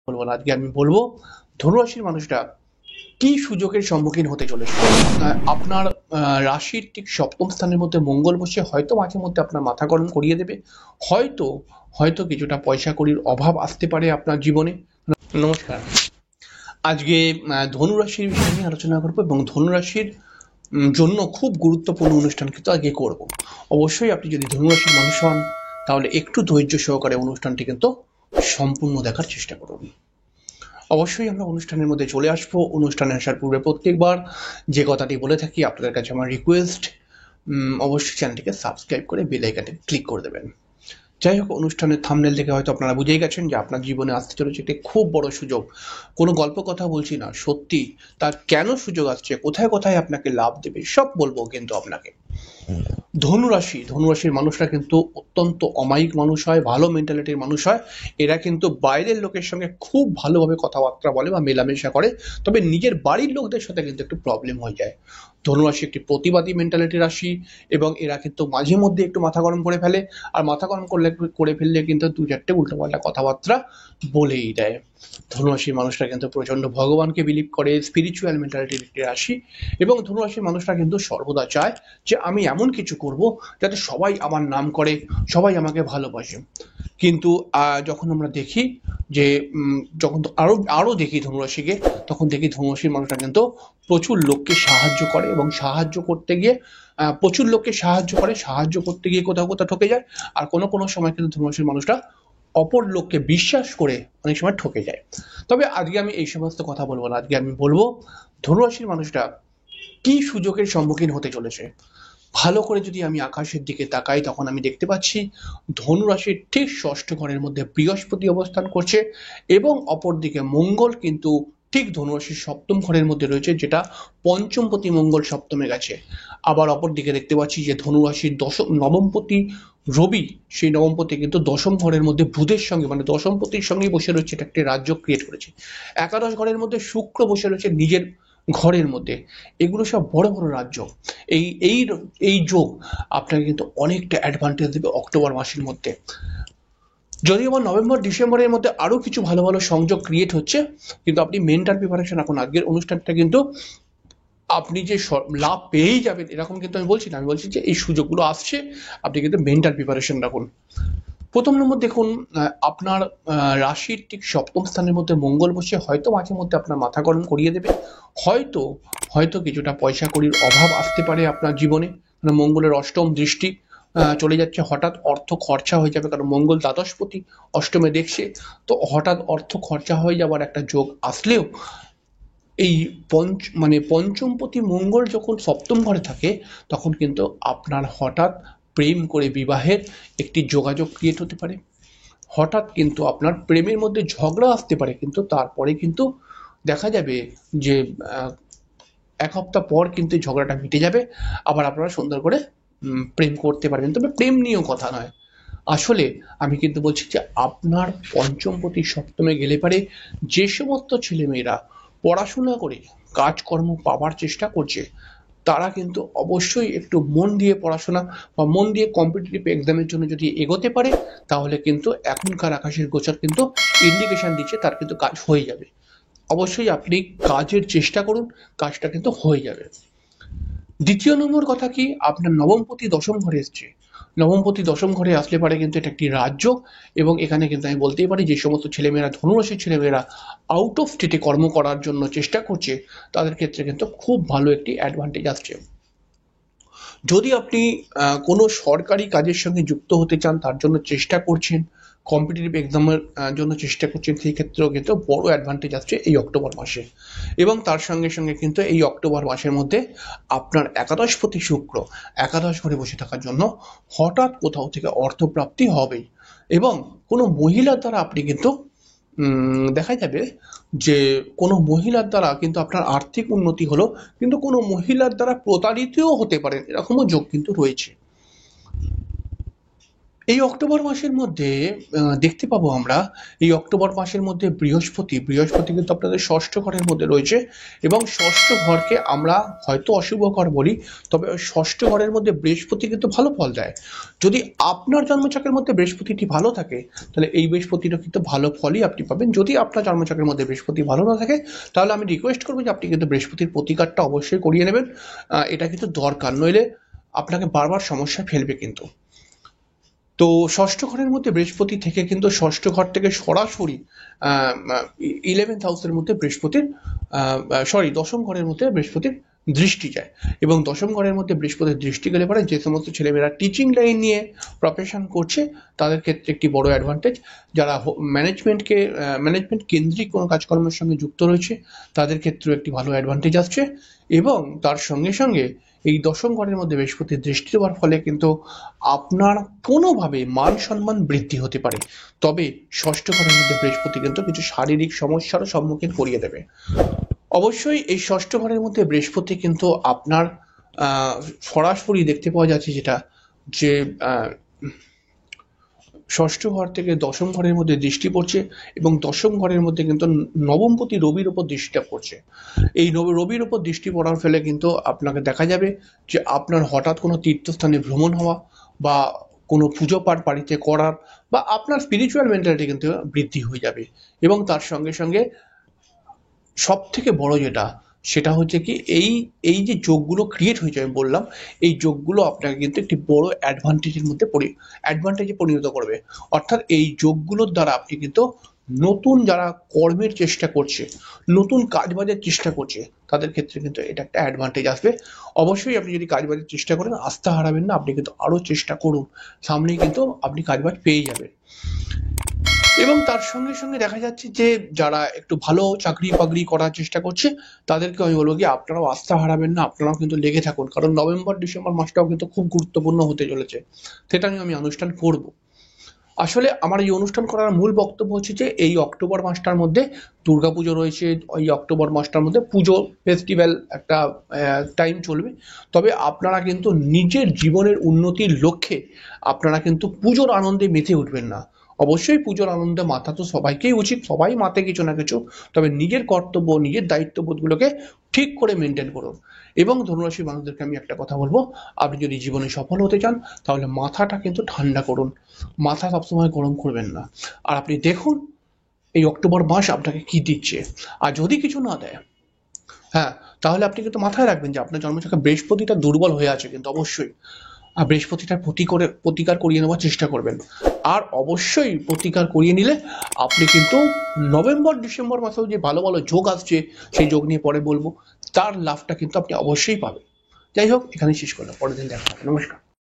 বলবো না, আজকে আমি বলবো ধনুরাশির মানুষরা কি সুযোগের সম্মুখীন হতে চলেছে। আপনার রাশির ঠিক সপ্তম স্থানের মধ্যে মঙ্গল বসে হয়তো মাঝে মধ্যে আপনার মাথা গরম করিয়ে দেবে। হয়তো হয়তো কিছুটা পয়সা কড়ির অভাব আসতে পারে আপনার জীবনে। নমস্কার। আজকে ধনুরাশির বিষয় নিয়ে আলোচনা করবো এবং ধনুরাশির জন্য খুব গুরুত্বপূর্ণ অনুষ্ঠান কিন্তু আজকে করব। অবশ্যই আপনি যদি ধনুরাশির মানুষ হন তাহলে একটু ধৈর্য সহকারে অনুষ্ঠানটি কিন্তু সম্পূর্ণ দেখার চেষ্টা করুন। অবশ্যই আমরা অনুষ্ঠানের মধ্যে চলে আসবো। অনুষ্ঠানে আসার পূর্বে প্রত্যেকবার যে কথাটি বলে থাকি, আপনাদের কাছে আমার রিকোয়েস্ট, অবশ্যই চ্যানেলটিকে সাবস্ক্রাইব করে বেল আইকনে ক্লিক করে দেবেন। যাই হোক, অনুষ্ঠানের থাম্বনেল থেকে হয়তো আপনারা বুঝেই গেছেন যে আপনার জীবনে আসতে চলেছে একটি খুব বড় সুযোগ। কোনো গল্প কথা বলছি না, সত্যি তার কেন সুযোগ আসছে, কোথায় কোথায় আপনাকে লাভ দেবে সব বলবো কিন্তু আপনাকে। ধনুরাশির মানুষরা কিন্তু অত্যন্ত অমায়িক মানুষ হয়, ভালো মেন্টালিটির মানুষ হয়। এরা কিন্তু বাইরের লোকের সঙ্গে খুব ভালোভাবে কথাবার্তা বলে বা মেলামেশা করে, তবে নিজের বাড়ির লোকদের সাথে কিন্তু একটু প্রবলেম হয়ে যায়। ধনুরাশি একটি প্রতিবাদী মেন্টালিটি রাশি এবং এরা কিন্তু মাঝে মধ্যে একটু মাথা গরম করে ফেলে, আর মাথা গরম করে ফেললে কিন্তু দু চারটে উল্টোপাল্টা কথাবার্তা বলেই দেয়। ধনুরাশির মানুষরা কিন্তু প্রচন্ড ভগবানকে বিলিভ করে, স্পিরিচুয়াল মেন্টালিটির একটি রাশি। এবং ধনুরাশির মানুষরা কিন্তু সর্বদা চায় যে আমি এমন কিছু করব যাতে সবাই আমার নাম করে, সবাই আমাকে ভালোবাসে। কিন্তু যখন আমরা দেখি যে যখন আরো আরো দেখি ধনুরাশিকে, তখন দেখি ধনুরাশির মানুষরা কিন্তু প্রচুর লোককে সাহায্য করে এবং সাহায্য করতে গিয়ে প্রচুর লোককে সাহায্য করতে গিয়ে কোথাও কোথাও ঠকে যায়। আর কোনো কোনো সময় কিন্তু ধনুরাশির মানুষরা অপর লোককে বিশ্বাস করে অনেক সময় ঠকে যায়। তবে আজকে আমি এই সমস্ত কথা বলবো না, আজকে আমি বলবো ধনুরাশির মানুষরা কি সুযোগের সম্মুখীন হতে চলেছে। ভালো করে যদি আমি আকাশের দিকে তাকাই, তখন আমি দেখতে পাচ্ছি ধনুরাশির ঠিক ষষ্ঠ ঘরের মধ্যে বৃহস্পতি অবস্থান করছে এবং অপরদিকে মঙ্গল কিন্তু ঠিক ধনুরাশির সপ্তম ঘরের মধ্যে রয়েছে, যেটা পঞ্চমপতি মঙ্গল সপ্তমে গেছে। আবার অপরদিকে দেখতে পাচ্ছি যে ধনুরাশির নবমপতি রবি, সেই নবমপতি কিন্তু দশম ঘরের মধ্যে বুধের সঙ্গে মানে দশমপতির সঙ্গে বসে রয়েছে, এটা একটি রাজ্য ক্রিয়েট করেছে। একাদশ ঘরের মধ্যে শুক্র বসে রয়েছে নিজের ঘরের মধ্যে। এগুলো সব বড় বড় রাজ্য। এই এই এই যোগ আপনাকে কিন্তু অনেকটা অ্যাডভান্টেজ দেবে অক্টোবর মাসের মধ্যে। যদিও বা নভেম্বর ডিসেম্বরের মধ্যে আরো কিছু ভালো ভালো সংযোগ ক্রিয়েট হচ্ছে, কিন্তু আপনি মেন্টাল প্রিপারেশন রাখুন। আজকের অনুষ্ঠানটা কিন্তু আপনি যে লাভ পেয়েই যাবেন এরকম কিন্তু আমি বলছি না, আমি বলছি যে এই সুযোগগুলো আসছে, আপনি কিন্তু মেন্টাল প্রিপারেশন রাখুন। প্রথম নম্বর দেখুন, আপনার রাশির ঠিক সপ্তম স্থানের মধ্যে মঙ্গল বসে হয়তো মাঝে মধ্যে আপনার মাথা গরম করিয়ে দেবে। হয়তো হয়তো কিছুটা পয়সা কড়ির অভাব আসতে পারে আপনার জীবনে, মানে মঙ্গলের অষ্টম দৃষ্টি চলে যাচ্ছে, হঠাৎ অর্থ খরচা হয়ে যাবে, কারণ মঙ্গল দ্বাদশপতি অষ্টমে দেখছে। তো হঠাৎ অর্থ খরচা হয়ে যাওয়ার একটা যোগ আসলেও এই পঞ্চমপতি মঙ্গল যখন সপ্তম ঘরে থাকে, তখন কিন্তু আপনার হঠাৎ প্রেম করে বিবাহের একটি যোগাযোগ ক্রিয়েট হতে পারে। হঠাৎ কিন্তু আপনার প্রেমের মধ্যে ঝগড়া আসতে পারে, কিন্তু তারপরে কিন্তু দেখা যাবে যে এক সপ্তাহ পর কিন্তু ঝগড়াটা মিটে যাবে, আবার আপনারা সুন্দর করে প্রেম করতে পারবেন। তবে প্রেম নিয়েও কথা নয়, আসলে আমি কিন্তু বলছি যে আপনার পঞ্চমপতি সপ্তমে গেলে পারে যে সমস্ত ছেলেমেয়েরা পড়াশোনা করে কাজকর্ম পাওয়ার চেষ্টা করছে, তারা কিন্তু অবশ্যই একটু মন দিয়ে পড়াশোনা বা মন দিয়ে কম্পিটিটিভ এক্সামের জন্য যদি এগোতে পারে, তাহলে কিন্তু এখনকার আকাশের গোচর কিন্তু ইন্ডিকেশন দিচ্ছে তার কিন্তু কাজ হয়ে যাবে। অবশ্যই আপনি কাজের চেষ্টা করুন, কাজটা কিন্তু হয়ে যাবে। দ্বিতীয় নম্বর কথা কি, আপনার নবমপতি দশম ঘরে এসছে। নবমপতি দশম ঘরে আসলে পারে কিন্তু এটা একটি রাজ্য, এবং এখানে কিন্তু আমি বলতেই পারি যে সমস্ত ছেলেমেয়েরা ধনুরাশির ছেলেমেয়েরা আউট অফ স্টেটে কর্ম করার জন্য চেষ্টা করছে, তাদের ক্ষেত্রে কিন্তু খুব ভালো একটি অ্যাডভান্টেজ আসছে। যদি আপনি কোনো সরকারি কাজের সঙ্গে যুক্ত হতে চান, তার জন্য চেষ্টা করছেন, কম্পিটিটিভ এক্সামের জন্য চেষ্টা করছেন, সেই ক্ষেত্রেও কিন্তু বড় অ্যাডভান্টেজ আসছে এই অক্টোবর মাসে। এবং তার সঙ্গে সঙ্গে কিন্তু এই অক্টোবর মাসের মধ্যে আপনার একাদশপতি শুক্র একাদশ ঘরে বসে থাকার জন্য হঠাৎ কোথাও থেকে অর্থপ্রাপ্তি হবেই। এবং কোনো মহিলার দ্বারা আপনি কিন্তু দেখা যাবে যে কোনো মহিলার দ্বারা কিন্তু আপনার আর্থিক উন্নতি হলো, কিন্তু কোনো মহিলার দ্বারা প্রতারিতও হতে পারেন, এরকমও যোগ কিন্তু রয়েছে। এই অক্টোবর মাসের মধ্যে দেখতে পাবো আমরা, এই অক্টোবর মাসের মধ্যে বৃহস্পতি কিন্তু আপনাদের ষষ্ঠ ঘরের মধ্যে রয়েছে, এবং ষষ্ঠ ঘরকে আমরা হয়তো অশুভ ঘর বলি, তবে ওই ষষ্ঠ ঘরের মধ্যে বৃহস্পতি কিন্তু ভালো ফল দেয়। যদি আপনার জন্মছকের মধ্যে বৃহস্পতিটি ভালো থাকে, তাহলে এই বৃহস্পতিটা কিন্তু ভালো ফলই আপনি পাবেন। যদি আপনার জন্মছকের মধ্যে বৃহস্পতি ভালো না থাকে, তাহলে আমি রিকোয়েস্ট করবো যে আপনি কিন্তু বৃহস্পতির প্রতিকারটা অবশ্যই করিয়ে নেবেন। এটা কিন্তু দরকার, নইলে আপনাকে বারবার সমস্যায় ফেলবে কিন্তু। তো ষষ্ঠ ঘরের মধ্যে বৃহস্পতি থেকে কিন্তু ষষ্ঠ ঘর থেকে সরাসরি 11th হাউসের মধ্যে বৃহস্পতির দশম ঘরের মধ্যে বৃহস্পতির দৃষ্টি যায়, এবং দশম ঘরের মধ্যে বৃহস্পতির দৃষ্টি গেলে পরে যে সমস্ত ছেলেমেয়েরা টিচিং লাইন নিয়ে প্রফেশন করছে তাদের ক্ষেত্রে একটি বড় অ্যাডভান্টেজ। যারা ম্যানেজমেন্ট কেন্দ্রিক কোনো কাজকর্মের সঙ্গে যুক্ত রয়েছে তাদের ক্ষেত্রেও একটি ভালো অ্যাডভান্টেজ আসছে, এবং তার সঙ্গে সঙ্গে এই দশম ঘরের মধ্যে বৃহস্পতির দৃষ্টি দেওয়ার ফলে কিন্তু আপনার কোনোভাবে মান সম্মান বৃদ্ধি হতে পারে। তবে ষষ্ঠ ঘরের মধ্যে বৃহস্পতি কিন্তু কিছু শারীরিক সমস্যারও সম্মুখীন করিয়ে দেবে। অবশ্যই এই ষষ্ঠ ঘরের মধ্যে বৃহস্পতি কিন্তু আপনার সরাসরি দেখতে পাওয়া যাচ্ছে যেটা, যে ষষ্ঠ ঘর থেকে দশম ঘরের মধ্যে দৃষ্টি পড়ছে, এবং দশম ঘরের মধ্যে কিন্তু নবমপতি রবির ওপর দৃষ্টিটা পড়ছে। এই রবির ওপর দৃষ্টি পড়ার ফলে কিন্তু আপনাকে দেখা যাবে যে আপনার হঠাৎ কোনো তীর্থস্থানে ভ্রমণ হওয়া, বা কোনো পুজো পাঠ বাড়িতে করার, বা আপনার স্পিরিচুয়াল মেন্টালিটি কিন্তু বৃদ্ধি হয়ে যাবে। এবং তার সঙ্গে সঙ্গে সব থেকে বড় যেটা, সেটা হচ্ছে কি, এই যে যোগগুলো ক্রিয়েট হয়েছে আমি বললাম, এই যোগগুলো আপনাকে কিন্তু একটি বড় অ্যাডভান্টেজে পরিণত করবে। অর্থাৎ এই যোগগুলোর দ্বারা আপনি কিন্তু নতুন যারা কর্মের চেষ্টা করছে, নতুন কাজ বাজের চেষ্টা করছে, তাদের ক্ষেত্রে কিন্তু এটা একটা অ্যাডভান্টেজ আসবে। অবশ্যই আপনি যদি কাজ বাজের চেষ্টা করেন, আস্থা হারাবেন না, আপনি কিন্তু আরো চেষ্টা করুন, সামনেই কিন্তু আপনি কাজ বাজ পেয়ে যাবেন। এবং তার সঙ্গে সঙ্গে দেখা যাচ্ছে যে যারা একটু ভালো চাকরি বাকরি করার চেষ্টা করছে, তাদেরকে আমি বলবো কি আপনারাও আস্থা হারাবেন না, আপনারাও কিন্তু লেগে থাকুন, কারণ নভেম্বর ডিসেম্বর মাসটাও কিন্তু খুব গুরুত্বপূর্ণ হতে চলেছে। সেটা নিয়ে আমি অনুষ্ঠান করব। আসলে আমার এই অনুষ্ঠান করার মূল বক্তব্য হচ্ছে যে এই অক্টোবর মাসটার মধ্যে দুর্গাপুজো রয়েছে, ওই অক্টোবর মাসটার মধ্যে পুজো ফেস্টিভ্যাল একটা টাইম চলবে। তবে আপনারা কিন্তু নিজের জীবনের উন্নতির লক্ষ্যে আপনারা কিন্তু পুজোর আনন্দে মেতে উঠবেন না। অবশ্যই পুজোর আনন্দে মাথা তো সবাইকেই উচিত, সবাই মাতে কিছু না কিছু, তবে নিজের কর্তব্য নিজের দায়িত্ববোধগুলোকে ঠিক করে মেনটেন করুন। এবং ধনুরাশি মানুষদেরকে আমি একটা কথা বলবো, আপনি যদি জীবনে সফল হতে চান, তাহলে মাথাটা কিন্তু ঠান্ডা করুন, মাথা সবসময় গরম করবেন না। আর আপনি দেখুন এই অক্টোবর মাস আপনাকে কি দিচ্ছে। আর যদি কিছু না দেয়, হ্যাঁ, তাহলে আপনি কিন্তু মাথায় রাখবেন যে আপনার জন্মছকে বৃহস্পতিটা দুর্বল হয়ে আছে, কিন্তু অবশ্যই বৃহস্পতিটার প্রতিকার করিয়ে নেওয়ার চেষ্টা করবেন। আর অবশ্যই প্রতিকার করিয়ে নিলে আপনি কিন্তু নভেম্বর ডিসেম্বর মাসেও যে ভালো ভালো যোগ আসছে, সেই যোগ নিয়ে পরে বলবো, তার লাভটা কিন্তু আপনি অবশ্যই পাবেন। যাই হোক, এখানে শেষ করলাম, পরের দিন দেখা হবে। নমস্কার।